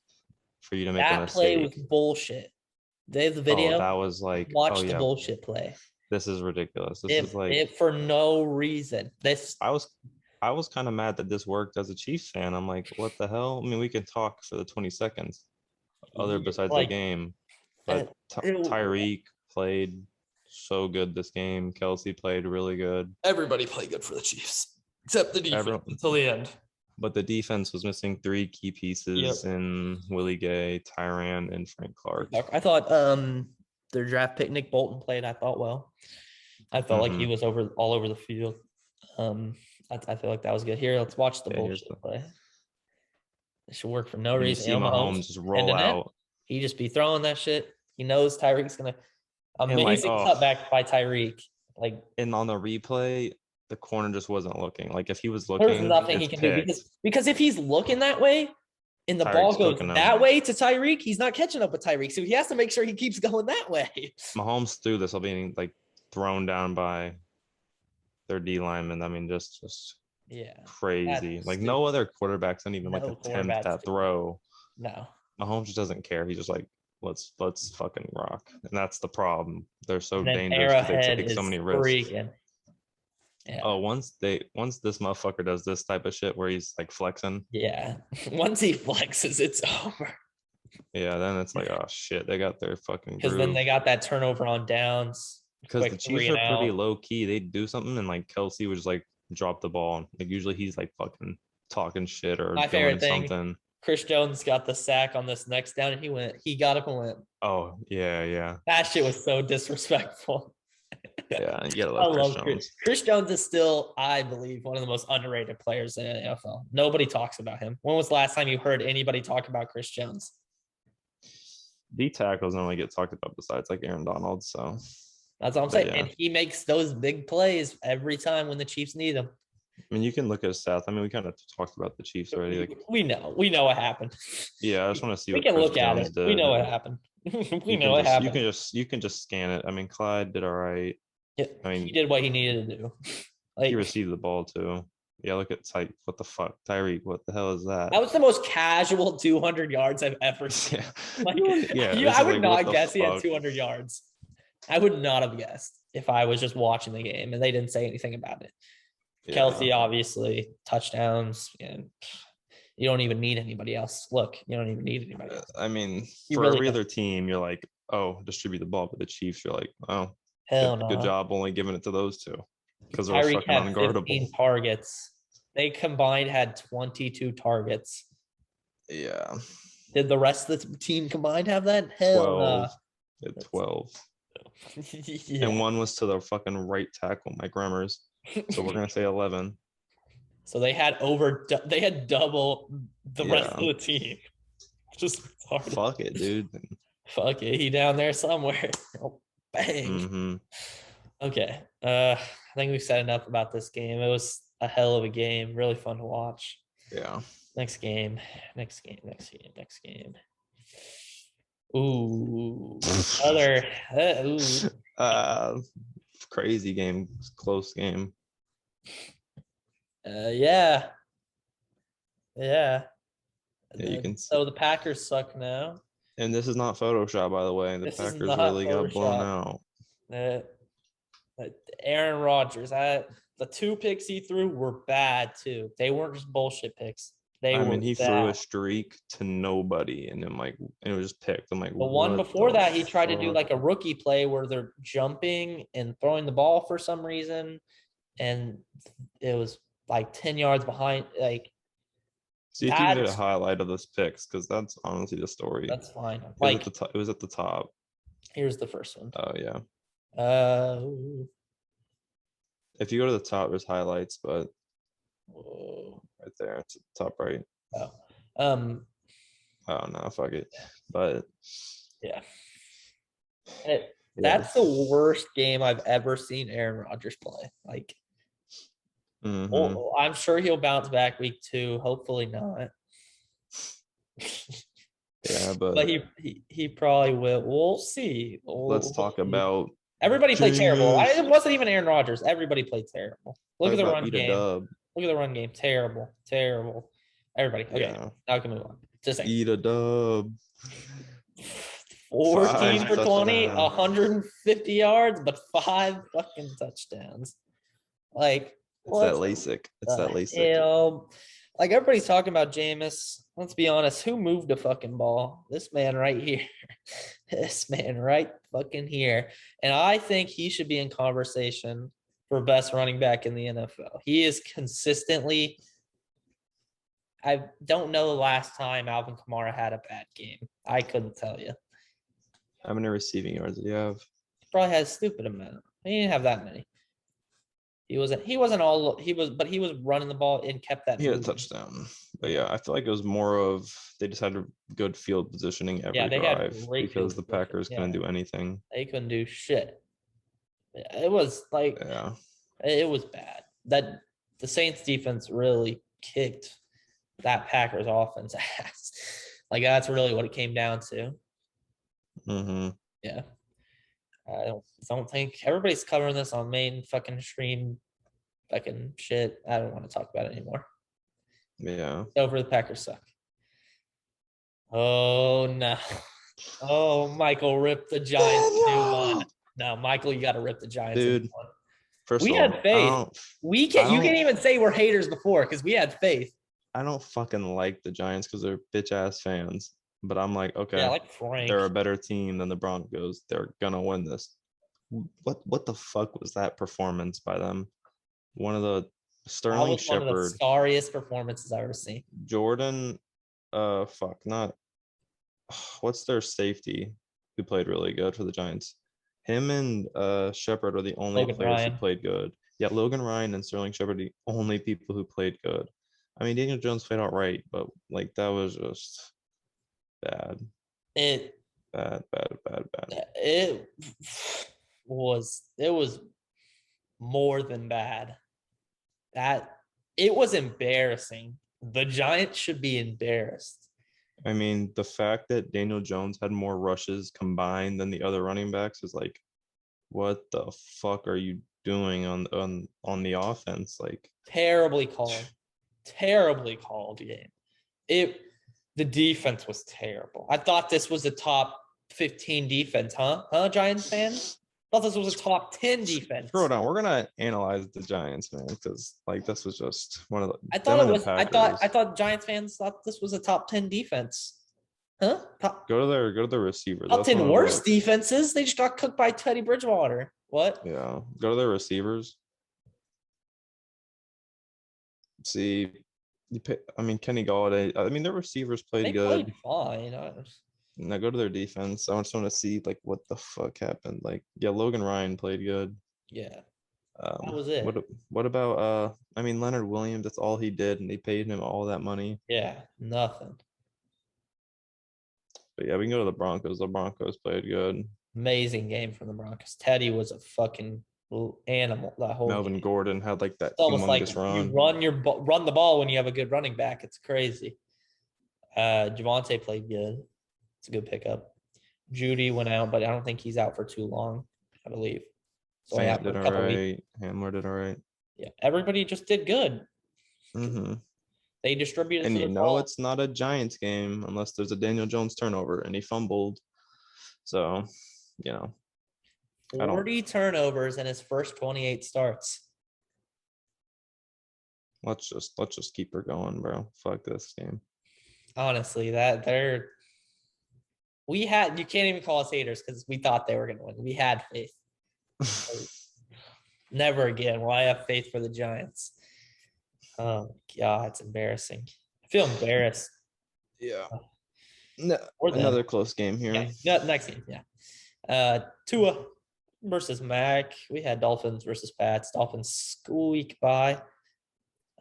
for you to make a mistake. That play was bullshit. They have the video. That was like watch the bullshit play. This is ridiculous. This is like it for no reason. I was kind of mad that this worked as a Chiefs fan. I'm like, what the hell? I mean, we can talk for the 20 seconds besides the game. But Tyreek played so good this game. Kelsey played really good. Everybody played good for the Chiefs, except the defense until the end. But the defense was missing 3 key pieces in Willie Gay, Tyrann, and Frank Clark. I thought their draft pick, Nick Bolton, played, I thought, well. I felt like he was all over the field. I feel like that was good. Here, let's watch the bullshit play. It should work for no reason. You see Mahomes just roll out. He just be throwing that shit. He knows Tyreek's going to – amazing cutback by Tyreek. And on the replay, the corner just wasn't looking. Like, if he was looking, there's nothing he can do. Because if he's looking that way and the ball goes that way to Tyreek, he's not catching up with Tyreek. So he has to make sure he keeps going that way. Mahomes threw this while being, thrown down by their D lineman. I mean, just crazy. No other quarterbacks don't even attempt that throw. No. Mahomes just doesn't care. He's just like, let's fucking rock. And that's the problem. They're so And then dangerous because they Arrowhead take so is many risks. freaking. Yeah. Oh, once this motherfucker does this type of shit where he's like flexing, Yeah. Once he flexes, it's over. yeah, then it's like, oh shit, they got their fucking Because then groove. they got that turnover on downs. Because the Quick Chiefs 3 are and pretty out. low key. They do something and like Kelsey would just like drop the ball. Like usually he's like fucking talking shit or My doing favorite thing, something. Chris Jones got the sack on this next down and he got up and went. Oh yeah. That shit was so disrespectful. Yeah, you gotta I love Chris love Chris. Jones. Chris Jones is still, I believe, one of the most underrated players in the NFL. Nobody talks about him. When was the last time you heard anybody talk about Chris Jones? D tackles don't really get talked about besides like Aaron Donald. So That's all I'm but saying. yeah. And he makes those big plays every time when the Chiefs need him. I mean, you can look at his stats. I mean, we kind of talked about the Chiefs already. Like, We know what happened. yeah, I just want to see We what can Chris look at Jones it. did. We know what happened. We know what happened. You can just scan it. I mean, Clyde did all right. Yeah, I mean, he did what he needed to do. Like, he received the ball too. Yeah, look at Tyke. What the fuck, Tyreek? What the hell is that? that was the most casual 200 yards I've ever seen. Yeah, Like, yeah. I would like, not guess he had 200 yards. I would not have guessed if I was just watching the game and they didn't say anything about it. Yeah. Kelsey, obviously, touchdowns, and you don't even need anybody else. Look, you don't even need anybody else. I mean, You for really every don't. other team, you're like, oh, distribute the ball, but the Chiefs, you're like, oh, Hell good no. job only giving it to those two because they're Tyreek fucking had unguardable. 15 targets. They combined had 22 targets. Yeah. Did the rest of the team combined have that? Hell 12. no. 12. Yeah. And one was to the fucking right tackle, Mike Remmers. So we're gonna say 11. So they had double the rest of the team. Just retarded. Fuck it, dude. Fuck it. He down there somewhere. Oh, bang. Mm-hmm. Okay. I think we've said enough about this game. It was a hell of a game. Really fun to watch. Yeah. Next game. Ooh. Other. Crazy game. Close game. Yeah. You can see. So the Packers suck now. And this is not Photoshop, by the way. The Packers really got blown out. Aaron Rodgers. The 2 picks he threw were bad too. They weren't just bullshit picks. He threw a streak to nobody, and then it was just picked. I'm like, the one before that, he tried to do like a rookie play where they're jumping and throwing the ball for some reason, and it was like 10 yards behind. Like, see if you can get a highlight of those picks, because that's honestly the story. That's fine. It was at the top. Here's the first one. Oh yeah. If you go to the top, there's highlights, but right there, it's at the top right. Oh no, fuck it. But yeah. That's the worst game I've ever seen Aaron Rodgers play. Like, I'm sure he'll bounce back week 2. Hopefully not. Yeah, but he probably will. We'll see. Let's talk about. Everybody played terrible. It wasn't even Aaron Rodgers. Everybody played terrible. Look at the run game. Look at the run game. Terrible. Everybody. Okay. Yeah. Now we can move on. Just eat a dub. 14 for 20, 150 yards, but 5 fucking touchdowns. Like, it's that LASIK. It's that LASIK. Hell? Like, everybody's talking about Jameis. Let's be honest. Who moved the fucking ball? This man right here. This man right fucking here. And I think he should be in conversation for best running back in the NFL. He is consistently. I don't know the last time Alvin Kamara had a bad game. I couldn't tell you. How many receiving yards do you have? He probably has a stupid amount. He didn't have that many. He was running the ball and kept that. He had a touchdown. But yeah, I feel like it was more of they just had a good field positioning every drive because the Packers couldn't do anything. They couldn't do shit. It was like, it was bad. That the Saints defense really kicked that Packers offense ass. Like, that's really what it came down to. Mm-hmm. Yeah. I don't think everybody's covering this on main fucking stream fucking shit. I don't want to talk about it anymore. Yeah. Over, the Packers suck. Oh no. Oh, Michael ripped the Giants 2-1. No, Michael, you got to rip the Giants a new Dude, one. first We of all, had faith. We I can't. You can't don't even say we're haters before because we had faith. I don't fucking like the Giants because they're bitch ass fans. But I'm like, Yeah, okay, like Frank. they're a better team than the Broncos. They're gonna win this. What the fuck was that performance by them? One of the That Sterling was one of the Shepard, sorriest performances I've ever seen. Jordan, fuck, not what's their safety who played really good for the Giants? Him and Shepard are the only Logan players who Ryan. played good. Yeah, Logan Ryan and Sterling Shepard are the only people who played good. I mean, Daniel Jones played all right, but like that was just bad, It bad, bad, bad, bad. it was more than bad. That it was embarrassing. The Giants should be embarrassed. I mean, the fact that Daniel Jones had more rushes combined than the other running backs is like, what the fuck are you doing on the offense? Like, Terribly called. Terribly called game. It the defense was terrible. I thought this was a top 15 defense, huh? Huh, Giants fans? Thought this was a top 10 defense. scroll down. We're gonna analyze the Giants, man, because like this was just one of the. I thought them it and the was. I Packers. thought Giants fans thought this was a top 10 defense. Huh? Go to the receiver. Top That's one 10 of worst the. defenses. They just got cooked by Teddy Bridgewater. What? Yeah, go to the receivers. See, I mean, Kenny Galladay. I mean, their receivers They played played good. fine. Now go to their defense. I just want to see like what the fuck happened. Like, yeah, Logan Ryan played good. Yeah, that was What it. what about I mean Leonard Williams, that's all he did, and they paid him all that money. Yeah, nothing. But yeah, we can go to the Broncos. The Broncos played good. Amazing game from the Broncos. Teddy was a fucking animal that whole Melvin game. Gordon had like that It's almost like humongous you run. run the ball when you have a good running back. It's crazy. Javante played good. It's a good pickup. Judy went out, but I don't think he's out for too long, I believe. So yeah, Fant for did a all couple weeks. right. Hamler did all right. Yeah, everybody just did good. Mm-hmm. They distributed And to you the know ball. it's not a Giants game unless there's a Daniel Jones turnover and he fumbled. So, you know, I don't 40 turnovers in his first 28 starts. let's just keep her going, bro. Fuck this game. Honestly, that they're we had you can't even call us haters because we thought they were gonna win. We had faith. Never again will I have faith for the Giants. Oh God, it's embarrassing. I feel embarrassed Yeah. No, for them. another close game here. Yeah, next game, yeah. Tua versus Mac. We had Dolphins versus Pats. Dolphins squeak by.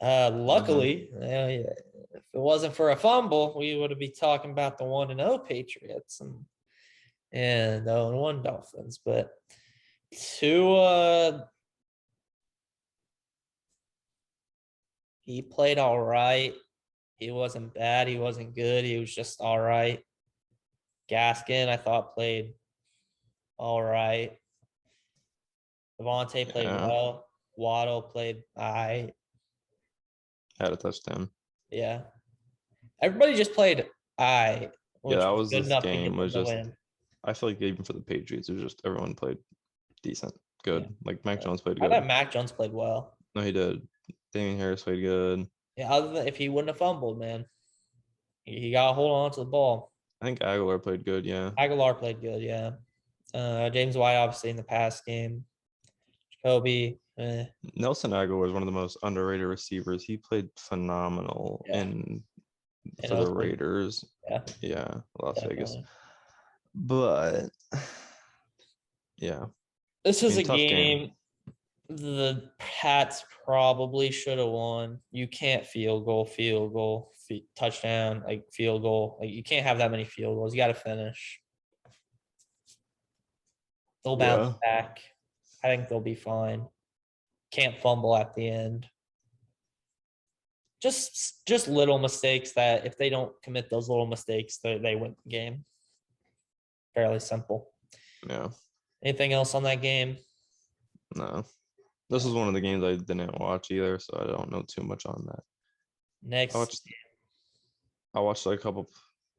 Luckily, if it wasn't for a fumble, we would be talking about the 1-0 Patriots and 0-1 Dolphins. But Tua, he played all right. He wasn't bad. He wasn't good. He was just all right. Gaskin, I thought, played all right. Devontae played Yeah, well. Waddle played all right. had a touchdown. Yeah. Everybody just played all right, Yeah, which that was was good this enough to game get them was the just win. I feel like even for the Patriots, it was just everyone played decent, Yeah. good. Like Mac Jones played I good. thought Mac Jones played well. No, he did. Damian Harris played good. Yeah, other than if he wouldn't have fumbled, man. He got to hold on to the ball. I think Aguilar played good, yeah. Aguilar played good, yeah. James White, obviously, in the past game. Jacoby, Nelson Aguilar was one of the most underrated receivers. He played phenomenal yeah. for the Oakland, Raiders. yeah, Yeah, Las Vegas. definitely. But yeah, This I is mean, a tough game. game the Pats probably should have won. You can't field goal, touchdown, like field goal. Like you can't have that many field goals. You got to finish. They'll bounce Yeah. back. I think they'll be fine. Can't fumble at the end. Just little mistakes that if they don't commit those little mistakes, they win the game. Fairly simple. Yeah. Anything else on that game? No. This was one of the games I didn't watch either, so I don't know too much on that. Next, I watched like a couple.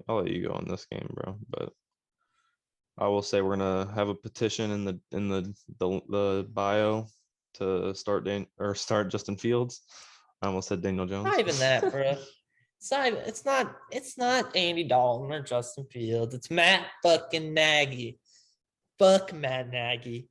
I'll let you go on this game, bro. But I will say we're gonna have a petition in the bio to start Justin Fields. I almost said Daniel Jones. Not even that, bro. It's not Andy Dalton or Justin Fields. It's Matt fucking Nagy. Fuck Matt Nagy.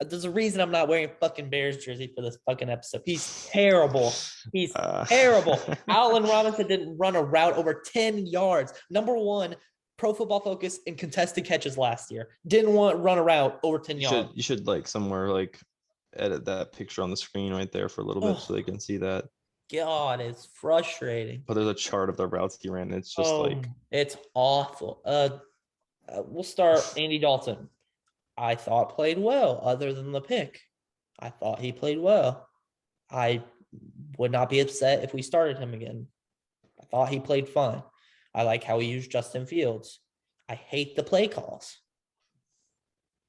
There's a reason I'm not wearing a fucking Bears jersey for this fucking episode. He's terrible. He's terrible. Allen Robinson didn't run a route over 10 yards. Number one, Pro Football Focus in contested catches last year. Didn't run a route over 10 yards. You should like somewhere like edit that picture on the screen right there for a little bit so they can see that. God, it's frustrating. But there's a chart of the routes he ran. It's just it's awful. We'll start Andy Dalton. I thought played well, other than the pick. I thought he played well. I would not be upset if we started him again. I thought he played fine. I like how he used Justin Fields. I hate the play calls.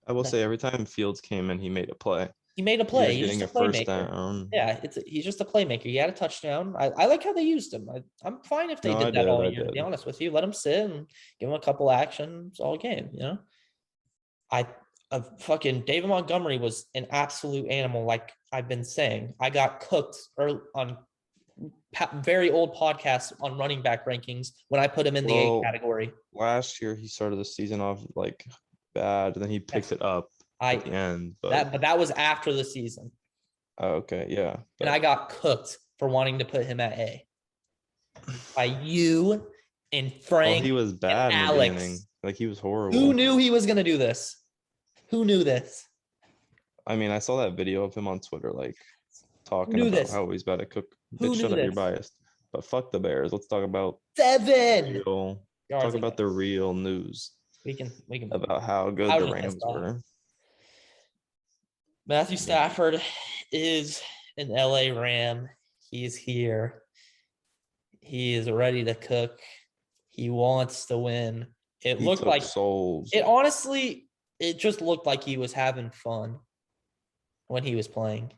I will say every time Fields came in, he made a play. He made a play. He's getting a first down. Yeah, he's just a playmaker. He had a touchdown. I like how they used him. I'm fine if they did that all year, to be honest with you. Let him sit and give him a couple actions all game, you know? Fucking David Montgomery was an absolute animal, like I've been saying. I got cooked on very old podcasts on running back rankings when I put him in the A category. Last year, he started the season off like bad, and then he picked it up at the end. But that was after the season. Oh, okay, yeah. And I got cooked for wanting to put him at A. By you and Frank. Well, he was bad in the beginning. Like he was horrible. Who knew he was gonna do this? Who knew this? I mean, I saw that video of him on Twitter, like talking about how he's about to cook. Shut up, you're biased. But fuck the Bears. Let's talk about talk about the real news. We can about how good the Rams were. Matthew Stafford is an LA Ram. He's here. He is ready to cook. He wants to win. It looked like souls. It just looked like he was having fun when he was playing.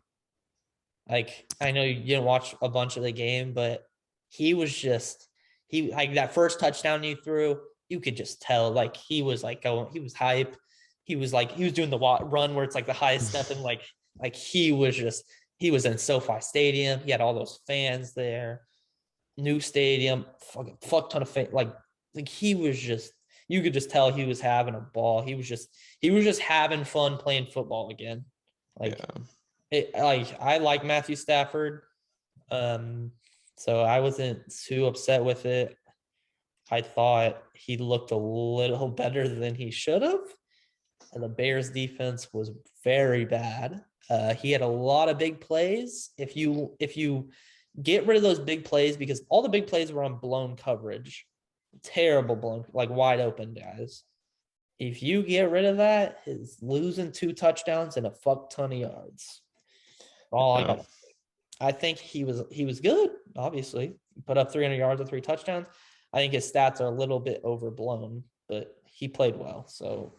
Like, I know you didn't watch a bunch of the game, but he was just like that first touchdown he threw, you could just tell like he was like going, he was hype. He was doing the run where it's like the highest step, and like he was in SoFi Stadium. He had all those fans there. New stadium, fuck ton of fans. Like he was just, you could just tell he was having a ball. He was just having fun playing football again. I like Matthew Stafford. So I wasn't too upset with it. I thought he looked a little better than he should have. And the Bears defense was very bad. He had a lot of big plays. If you get rid of those big plays, because all the big plays were on blown coverage. Terrible blown, like wide open guys. If you get rid of that, he's losing 2 touchdowns and a fuck ton of yards. I think he was good. Obviously, he put up 300 yards and 3 touchdowns. I think his stats are a little bit overblown, but he played well. So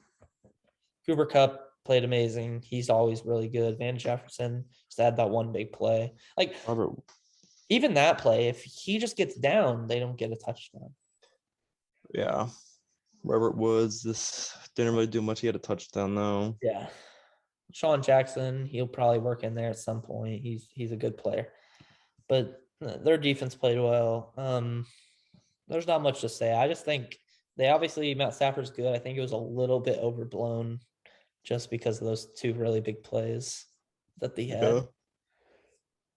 Cooper Kupp played amazing. He's always really good. Van Jefferson just had that one big play. Like even that play, if he just gets down, they don't get a touchdown. Yeah. Robert Woods, this didn't really do much. He had a touchdown though. Yeah. Sean Jackson, he'll probably work in there at some point. He's a good player. But their defense played well. There's not much to say. I just think Matt Stafford's good. I think it was a little bit overblown just because of those 2 really big plays that they had.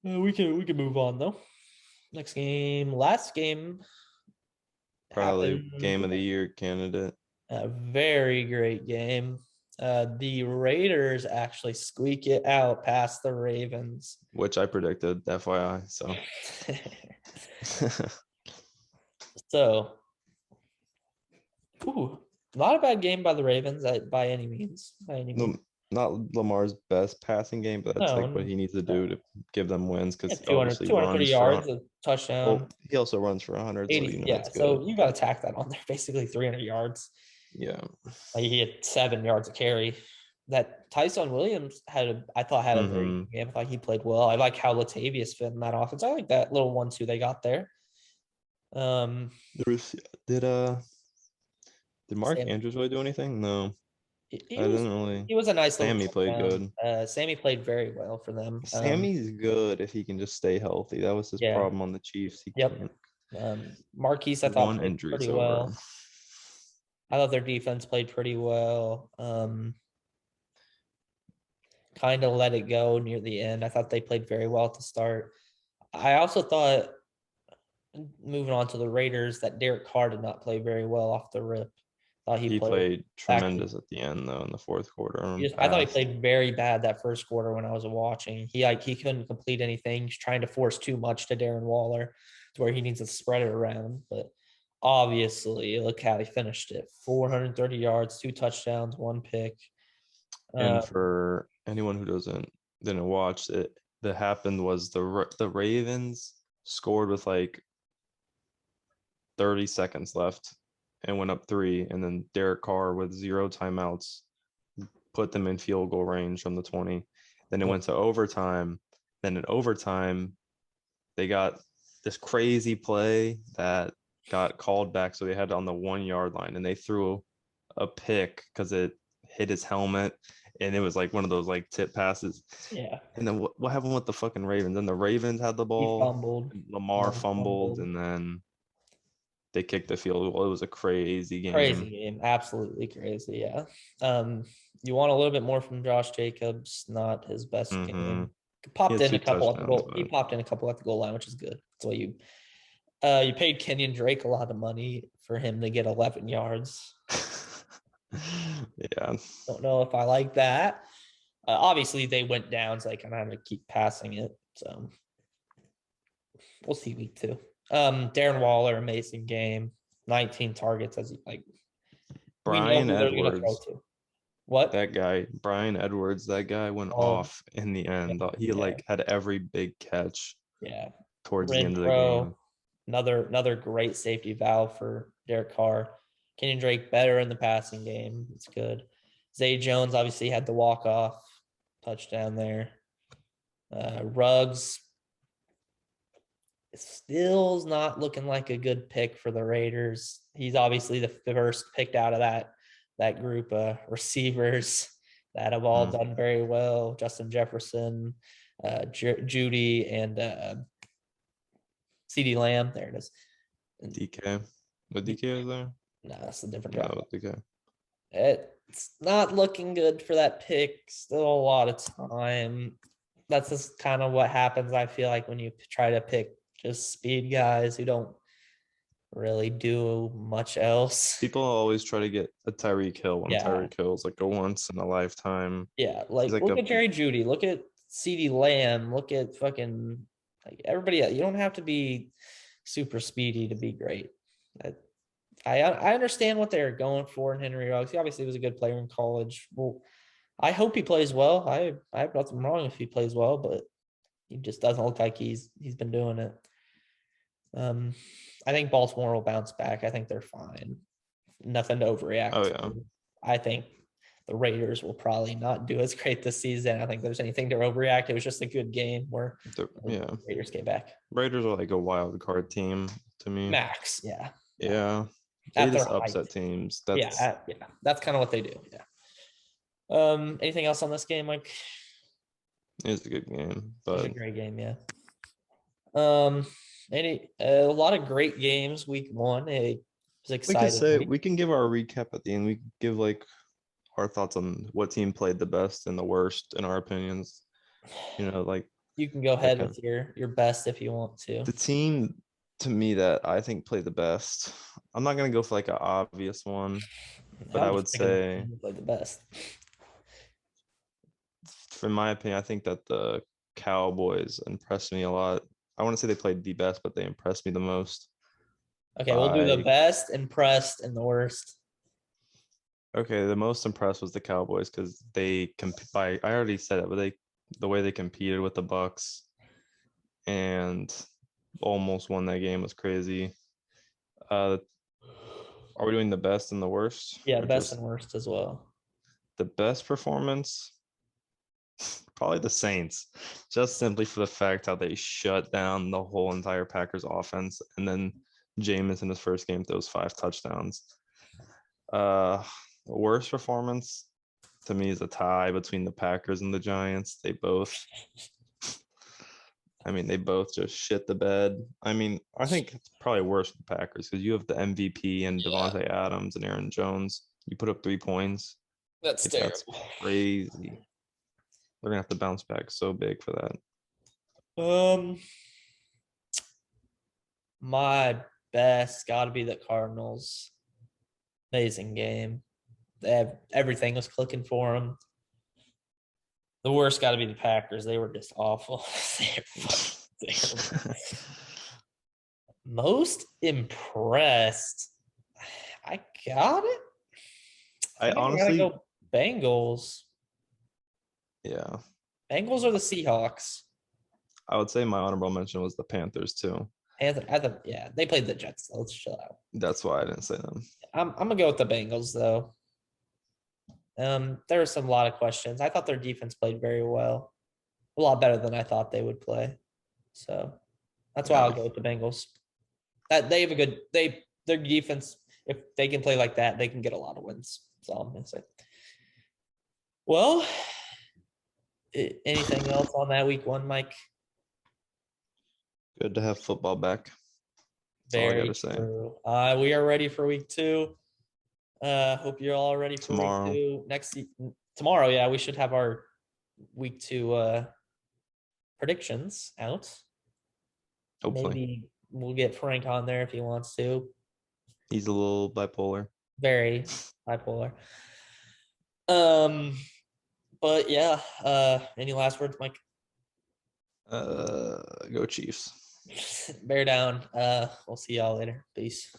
Yeah. We can move on though. Last game. Probably game of the year candidate. A very great game. The Raiders actually squeak it out past the Ravens, which I predicted, FYI. So, not a bad game by the Ravens by any means. Not Lamar's best passing game, but that's what he needs to do to give them wins. Because 230 yards, a touchdown. Well, he also runs for 100. 80, so you got to tack that on there. Basically 300 yards. Yeah. He had 7 yards of carry. That Tyson Williams I thought had a very good game. I thought he played well. I like how Latavius fit in that offense. I like that little 1-2 they got there. Did Mark Andrews really do anything? No. He I was didn't really. he was a nice little Sammy played touchdown. good. Sammy played very well for them. Sammy's good if he can just stay healthy. That was his Yeah. problem on the Chiefs. He Yep. can't. Marquise, I thought One played injury's pretty over. well. I thought their defense played pretty well. Kind of let it go near the end. I thought they played very well at the start. I also thought, moving on to the Raiders, that Derek Carr did not play very well off the rip. Thought he He played played actually. tremendous at the end though in the fourth quarter and I thought he passed. played very bad that first quarter when I was watching. He couldn't complete anything. He's trying to force too much to Darren Waller to where he needs to spread it around. But obviously, look how he finished it: 430 yards, 2 touchdowns, 1 pick. And for anyone who didn't watch it, that happened was the Ravens scored with like 30 seconds left and went up 3, and then Derek Carr with 0 timeouts put them in field goal range from the 20. Then it went to overtime. Then in overtime, they got this crazy play that got called back, so they had it on the 1 yard line, and they threw a pick because it hit his helmet, and it was like one of those like tip passes. Yeah. And then what happened with the fucking Ravens? Then the Ravens had the He ball. fumbled. Lamar fumbled, and then they kicked the field goal. It was a crazy Crazy game. game. Absolutely crazy. Yeah. You want a little bit more from Josh Jacobs, not his best Mm-hmm. game. He Popped had in 2 a couple at the touchdowns, goal. He but popped in a couple at the goal line, which is good. That's why you paid Kenyon Drake a lot of money for him to get 11 yards. yeah. Don't know if I like that. Obviously, they went down, so they kind of had to keep passing it. So we'll see week 2. Darren Waller, amazing game. 19 targets as like we know Brian who they're going to throw Edwards, to. What? that guy, Brian Edwards, that guy went Oh, off in the end. He yeah, like had every big catch yeah. towards the end of the Renfro, game. another great safety valve for Derek Carr. Kenyon Drake better in the passing game. It's good. Zay Jones obviously had the walk-off touchdown there. Ruggs still's not looking like a good pick for the Raiders. He's obviously the first picked out of that group of receivers that have all done very well. Justin Jefferson, Judy, and CD Lamb. There it is. DK. What DK was there? No, that's a different No, draft. DK. It's not looking good for that pick. Still a lot of time. That's just kind of what happens, I feel like, when you try to pick just speed guys who don't really do much else. People always try to get a Tyreek Hill when Yeah. Tyreek Hill's like a once in a lifetime. Yeah. He's Like, like look a at Jerry Judy. Look at CD Lamb. Look at fucking like everybody. You don't have to be super speedy to be great. I understand what they're going for in Henry Ruggs. He obviously was a good player in college. Well, I hope he plays well. I have nothing wrong if he plays well, but he just doesn't look like he's been doing it. I think Baltimore will bounce back. I think they're fine. Nothing to overreact oh to. yeah. I think the Raiders will probably not do as great this season. I don't think there's anything to overreact. It was just a good game where Yeah. the Raiders came back. Raiders are like a wild card team to me. Max, yeah. Yeah. They At their just upset height. teams. Yeah, that's kind of what they do. Yeah. Anything else on this game, Mike? It's a good game, It was but a great game, yeah. A lot of great games week 1. It was we can exciting. say we can give our recap at the end. We can give like our thoughts on what team played the best and the worst in our opinions. You know, like You can go ahead with your best if you want to. the team to me that I think played the best. I'm not gonna go for like an obvious one, but I would say, play the best. in my opinion, I think that the Cowboys impressed me a lot. I want to say they played the best, but they impressed me the most. Okay, we'll do the best, impressed, and the worst. Okay, the most impressed was the Cowboys because they I already said it, but the way they competed with the Bucs and almost won that game was crazy. Are we doing the best and the worst? Yeah, Or best just and worst as well. the best performance? Probably the Saints, just simply for the fact how they shut down the whole entire Packers offense, and then Jameis in his first game throws 5 touchdowns. Worst performance, to me is a tie between the Packers and the Giants. They both just shit the bed. I mean, I think it's probably worse with the Packers because you have the MVP and Yeah. Devontae Adams and Aaron Jones. You put up 3 points. That's Like, terrible. that's crazy. They're gonna have to bounce back so big for that. My best got to be the Cardinals. Amazing game. Everything was clicking for them. The worst got to be the Packers. They were just awful. They were most impressed. I got it. I think honestly, gotta go Bengals. yeah, Bengals or the Seahawks. I would say my honorable mention was the Panthers too. Yeah, they played the Jets. So let's chill out. That's why I didn't say them. I'm gonna go with the Bengals though. There were a lot of questions. I thought their defense played very well, a lot better than I thought they would play. So that's why Yeah. I'll go with the Bengals. That they have a good their defense. If they can play like that, they can get a lot of wins. That's all I'm gonna say. Well, anything else on that week one, Mike? Good to have football back. That's all I Very gotta say. true. We are ready for week 2. Hope you're all ready for Tomorrow. week 2. Tomorrow, yeah, we should have our week 2 predictions out. Hopefully. Maybe we'll get Frank on there if he wants to. He's a little bipolar. Very bipolar. But yeah, any last words, Mike? Go Chiefs. Bear down. We'll see y'all later. Peace.